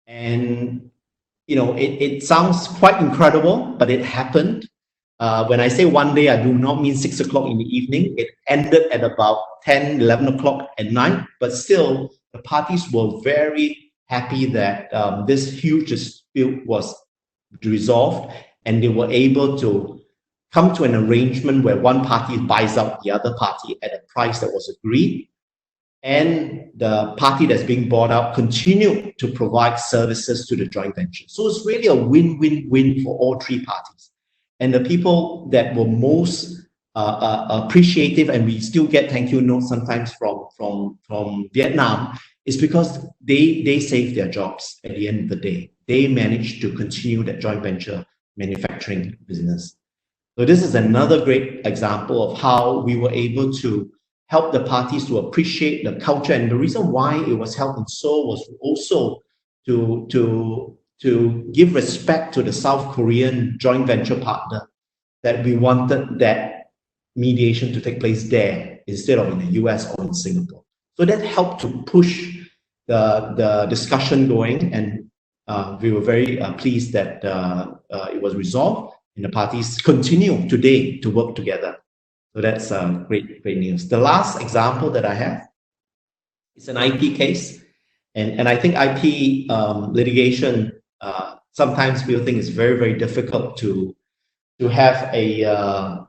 And you know, it sounds quite incredible, but it happened. When I say 1 day, I do not mean 6 o'clock in the evening. It ended at about 10, 11 o'clock at night, but still the parties were very happy that this huge dispute was resolved, and they were able to come to an arrangement where one party buys out the other party at a price that was agreed, and the party that's being bought out continued to provide services to the joint venture. So it's really a win-win-win for all three parties. And the people that were most appreciative, and we still get thank you notes sometimes from Vietnam, is because they saved their jobs at the end of the day. They managed to continue that joint venture manufacturing business. So this is another great example of how we were able to help the parties to appreciate the culture. And the reason why it was held in Seoul was also to give respect to the South Korean joint venture partner, that we wanted that mediation to take place there instead of in the US or in Singapore. So that helped to push the discussion going, and we were very pleased that it was resolved, and the parties continue today to work together. So that's great news. The last example that I have is an IP case, and I think IP litigation, sometimes people think it's very difficult to have a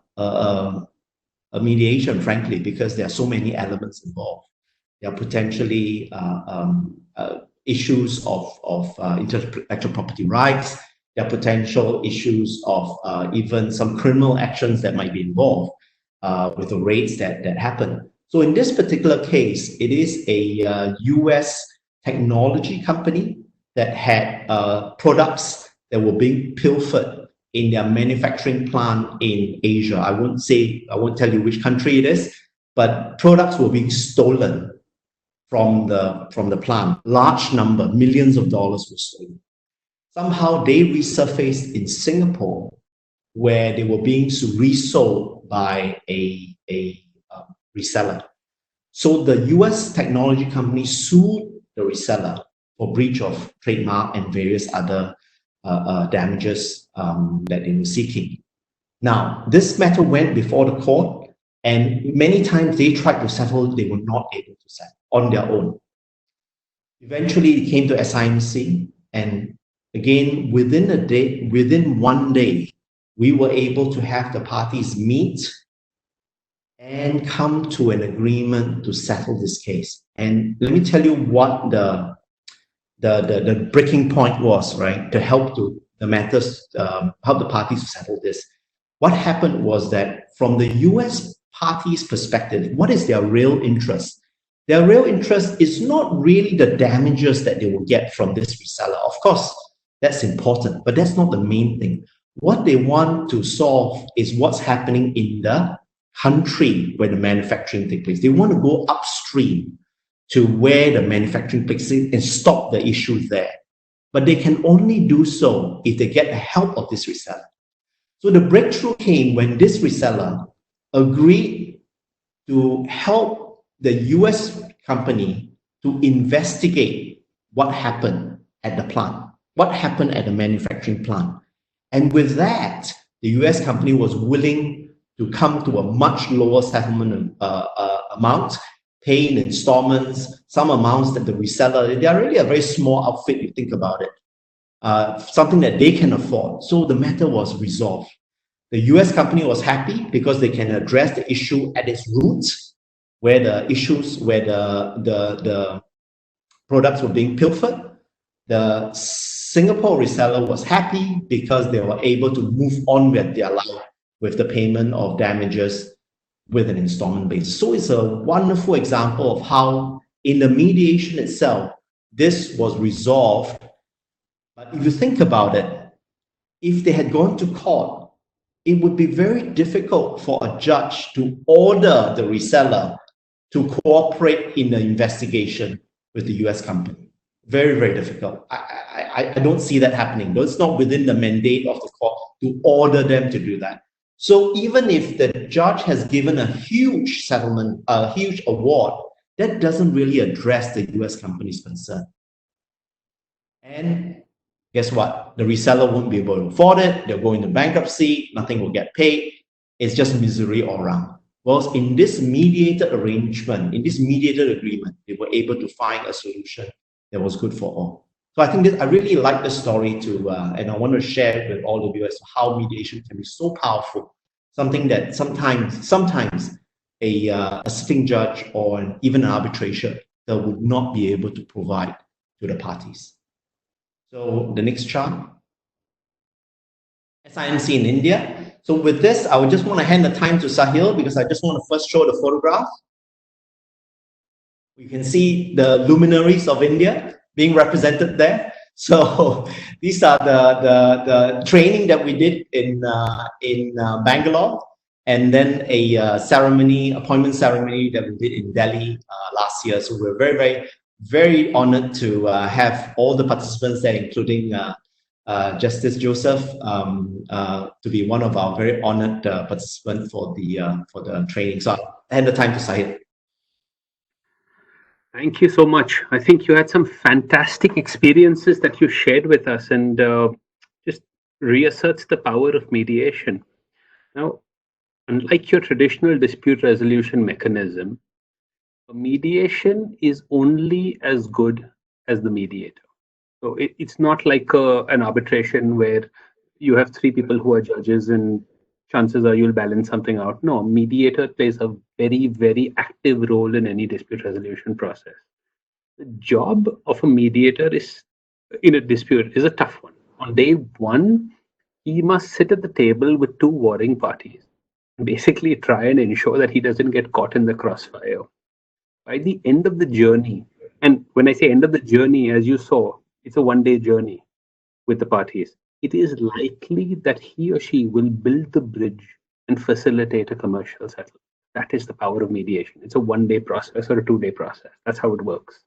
mediation, frankly, because there are so many elements involved. There are potentially issues of intellectual property rights. There are potential issues of even some criminal actions that might be involved with the raids that happen. So in this particular case, it is a US technology company that had products that were being pilfered in their manufacturing plant in Asia. I won't tell you which country it is, but products were being stolen from the plant. Large number, millions of dollars were stolen. Somehow they resurfaced in Singapore, where they were being resold by a reseller. So the US technology company sued the reseller for breach of trademark and various other damages that they were seeking. Now, this matter went before the court, and many times they tried to settle, they were not able to settle on their own. Eventually, it came to SIMC, and again, within a day, within 1 day, we were able to have the parties meet and come to an agreement to settle this case. And let me tell you what the breaking point was, right, to help to the matters, help the parties to settle this. What happened was that from the US parties' perspective, what is their real interest? Their real interest is not really the damages that they will get from this reseller. Of course, that's important, but that's not the main thing. What they want to solve is what's happening in the country where the manufacturing takes place. They want to go upstream to where the manufacturing takes place and stop the issues there. But they can only do so if they get the help of this reseller. So the breakthrough came when this reseller agreed to help the US company to investigate what happened at the plant, what happened at the manufacturing plant. And with that, the US company was willing to come to a much lower settlement amount, pay in installments, some amounts that the reseller, they are really a very small outfit, you think about it, something that they can afford. So the matter was resolved. The US company was happy because they can address the issue at its roots, where the issues, where the products were being pilfered. The Singapore reseller was happy because they were able to move on with their life with the payment of damages with an installment basis. So it's a wonderful example of how in the mediation itself, this was resolved. But if you think about it, if they had gone to court, it would be very difficult for a judge to order the reseller to cooperate in the investigation with the US company. Very, very difficult. I don't see that happening. It's not within the mandate of the court to order them to do that. So even if the judge has given a huge settlement, a huge award, that doesn't really address the US company's concern. And guess what? The reseller won't be able to afford it. They'll go into bankruptcy. Nothing will get paid. It's just misery all around. Well, in this mediated arrangement, in this mediated agreement, they were able to find a solution that was good for all. So I think I really like the story too, and I want to share it with all of you as to how mediation can be so powerful. Something that sometimes a sitting judge or even an arbitrator would not be able to provide to the parties. So the next chart. SIMC in India. So with this, I would just want to hand the time to Sahil because I just want to first show the photograph. You can see the luminaries of India being represented there. So these are the training that we did in Bangalore, and then a appointment ceremony that we did in Delhi last year. So we're very, very, very honored to have all the participants there, including Justice Joseph, to be one of our very honored participants for the training. So I'll hand the time to Sahil. Thank you so much. I think you had some fantastic experiences that you shared with us, and just reasserts the power of mediation. Now, unlike your traditional dispute resolution mechanism, mediation is only as good as the mediator. So it's not like an arbitration where you have three people who are judges and chances are you'll balance something out. No, mediator plays a very, very active role in any dispute resolution process. The job of a mediator in a dispute is a tough one. On day one, he must sit at the table with two warring parties and basically try and ensure that he doesn't get caught in the crossfire. By the end of the journey, and when I say end of the journey, as you saw, it's a one-day journey with the parties. It is likely that he or she will build the bridge and facilitate a commercial settlement. That is the power of mediation. It's a one-day process or a two-day process. That's how it works.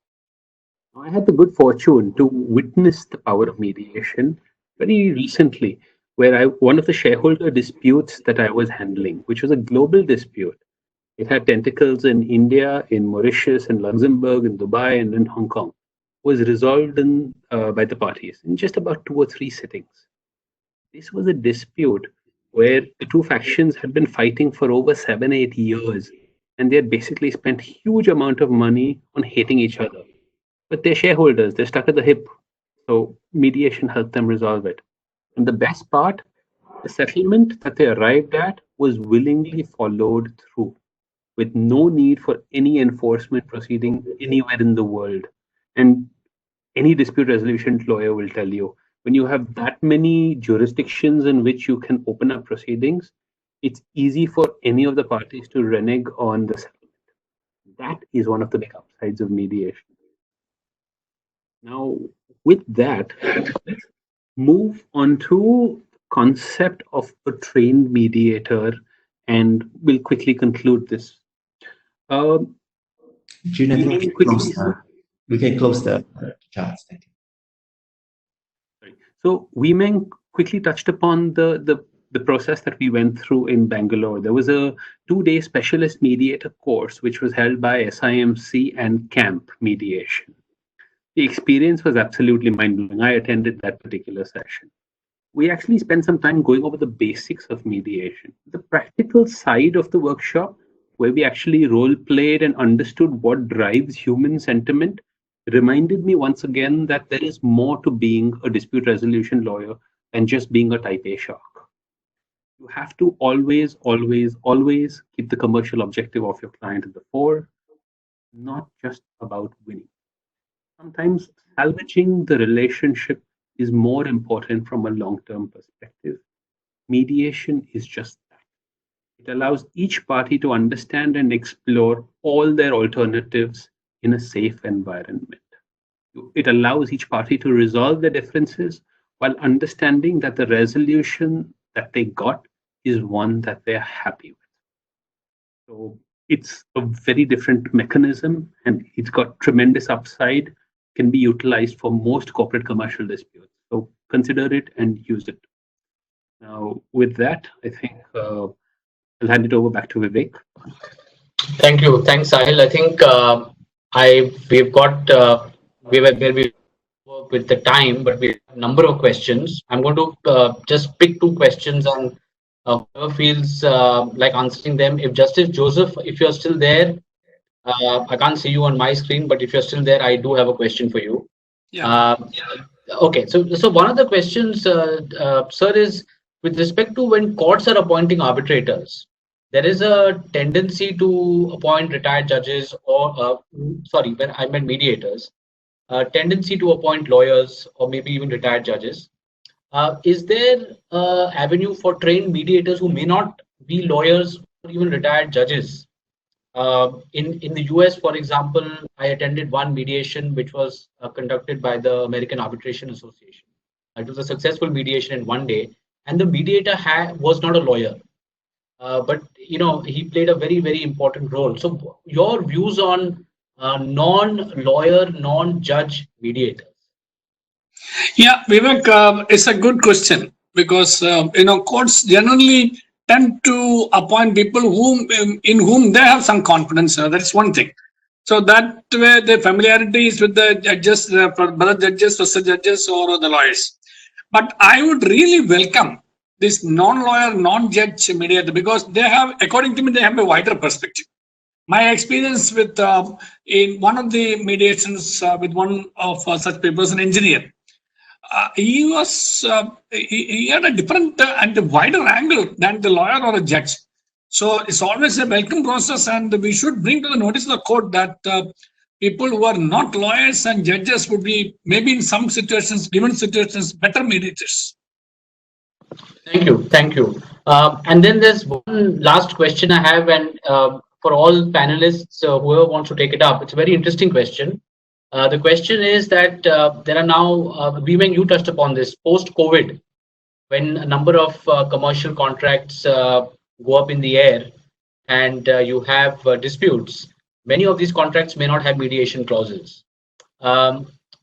Now, I had the good fortune to witness the power of mediation very recently, where one of the shareholder disputes that I was handling, which was a global dispute. It had tentacles in India, in Mauritius, in Luxembourg, in Dubai, and in Hong Kong, was resolved by the parties in just about 2 or 3 sittings. This was a dispute where the two factions had been fighting for over 7-8 years, and they had basically spent huge amount of money on hating each other. But they're shareholders, they're stuck at the hip. So mediation helped them resolve it. And the best part, the settlement that they arrived at was willingly followed through, with no need for any enforcement proceeding anywhere in the world. And any dispute resolution lawyer will tell you, when you have that many jurisdictions in which you can open up proceedings, it's easy for any of the parties to renege on the settlement. That is one of the big upsides of mediation. Now, with that, let's move on to concept of a trained mediator, and we'll quickly conclude this. June, I think we can close the charts. Thank you. So Meng quickly touched upon the process that we went through in Bangalore. There was a 2-day specialist mediator course which was held by SIMC and CAMP Mediation. The experience was absolutely mind-blowing. I attended that particular session. We actually spent some time going over the basics of mediation. The practical side of the workshop, where we actually role-played and understood what drives human sentiment, reminded me once again that there is more to being a dispute resolution lawyer than just being a type A shark. You have to always, always, always keep the commercial objective of your client at the fore, not just about winning. Sometimes salvaging the relationship is more important from a long-term perspective. Mediation is just that. It allows each party to understand and explore all their alternatives in a safe environment. It allows each party to resolve their differences while understanding that the resolution that they got is one that they're happy with. So it's a very different mechanism, and it's got tremendous upside, can be utilized for most corporate commercial disputes. So consider it and use it. Now, with that, I think I'll hand it over back to Vivek. Thank you. Thanks, Sahil. I think we've got we were where we work with the time, but we have a number of questions. I'm going to just pick 2 questions, and whoever feels like answering them. If Justice Joseph, if you're still there, I can't see you on my screen, but if you're still there, I do have a question for you. Yeah. Okay. So one of the questions, sir, is with respect to when courts are appointing arbitrators, there is a tendency to appoint retired judges, or sorry, when I meant mediators, tendency to appoint lawyers or maybe even retired judges. Is there an avenue for trained mediators who may not be lawyers or even retired judges? In the US, for example, I attended one mediation which was conducted by the American Arbitration Association. It was a successful mediation in 1 day, and the mediator was not a lawyer, but he played a very, very important role. So, your views on non-lawyer, non-judge mediators? Yeah, Vivek, it's a good question, because courts generally tend to appoint people in whom they have some confidence. That's one thing. So that way, the familiarity is with the judges, whether judges, versus judges, or the lawyers. But I would really welcome this non-lawyer, non-judge mediator, because they have, according to me, they have a wider perspective. My experience with in one of the mediations with one of such people was an engineer. He had a different and a wider angle than the lawyer or a judge. So it's always a welcome process, and we should bring to the notice of the court that people who are not lawyers and judges would be, maybe in some situations, given situations, better mediators. Thank you. And then there's one last question I have, and for all panelists, whoever wants to take it up, it's a very interesting question. The question is that there are now, Meng, you touched upon this, post-COVID, when a number of commercial contracts go up in the air and you have disputes, many of these contracts may not have mediation clauses.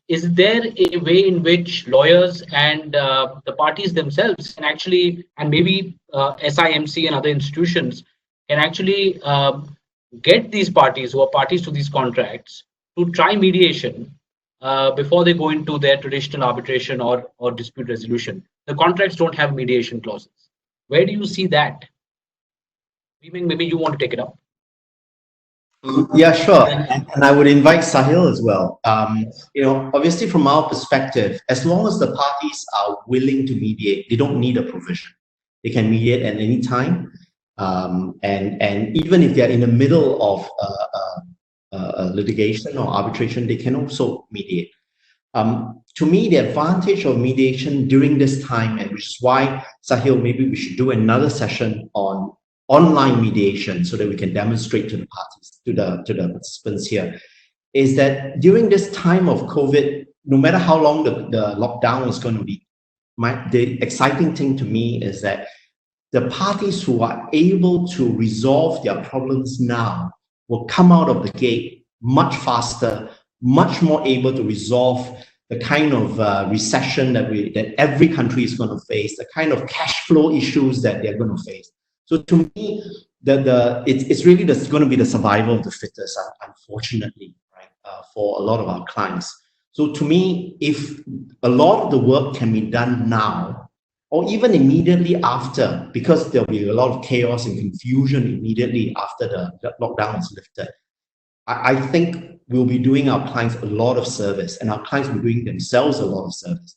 Is there a way in which lawyers and the parties themselves can actually, and maybe SIMC and other institutions can actually get these parties who are parties to these contracts to try mediation before they go into their traditional arbitration or dispute resolution? The contracts don't have mediation clauses. Where do you see that? Maybe you want to take it up. Yeah, sure. And I would invite Sahil as well. Obviously from our perspective, as long as the parties are willing to mediate, they don't need a provision. They can mediate at any time. And even if they're in the middle of a litigation or arbitration, they can also mediate. To me, the advantage of mediation during this time, and which is why, Sahil, maybe we should do another session on online mediation so that we can demonstrate to the parties, to the participants here, is that during this time of COVID, no matter how long the lockdown is going to be, the exciting thing to me is that the parties who are able to resolve their problems now will come out of the gate much faster, much more able to resolve the kind of recession that every country is going to face, the kind of cash flow issues that they're going to face. So to me, it's really going to be the survival of the fittest, unfortunately, right, for a lot of our clients. So to me, if a lot of the work can be done now, or even immediately after, because there'll be a lot of chaos and confusion immediately after the lockdown is lifted, I think we'll be doing our clients a lot of service, and our clients will be doing themselves a lot of service.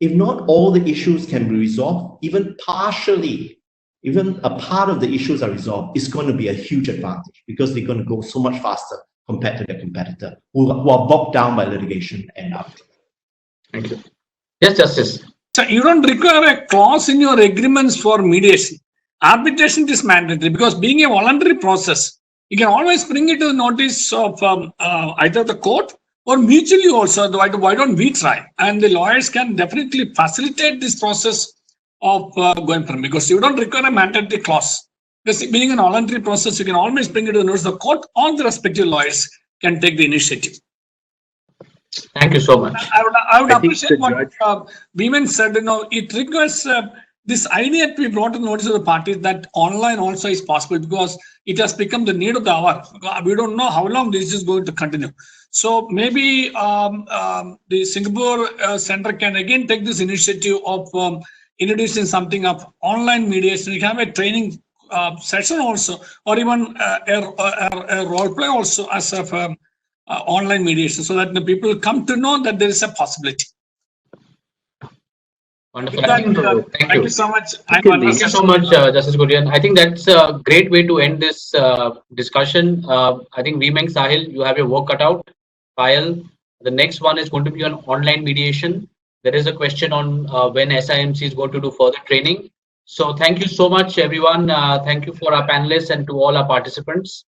If not all the issues can be resolved, even partially, even a part of the issues are resolved, it's going to be a huge advantage because they're going to go so much faster compared to their competitor who are bogged down by litigation and arbitration. Thank you. Yes, Justice. So you don't require a clause in your agreements for mediation. Arbitration is mandatory because being a voluntary process, you can always bring it to the notice of either the court or mutually also. Why don't we try? And the lawyers can definitely facilitate this process of going from, because you don't require a mandatory clause. Because being an voluntary process, you can always bring it to the notice of the court, or the respective lawyers can take the initiative. Thank you so much. I would appreciate what Vivek said. It requires this idea to be brought to the notice of the parties that online also is possible, because it has become the need of the hour. We don't know how long this is going to continue. So maybe the Singapore Center can again take this initiative of introducing something of online mediation. We can have a training session also, or even a role play also as of online mediation, so that the people come to know that there is a possibility. Wonderful. Thank you so much. Thank you so much, Justice Kurian. I think that's a great way to end this discussion. I think Meng, Sahil, you have your work cut out. Payel, the next one is going to be on online mediation. There is a question on when SIMC is going to do further training. So thank you so much, everyone. Thank you for our panelists and to all our participants.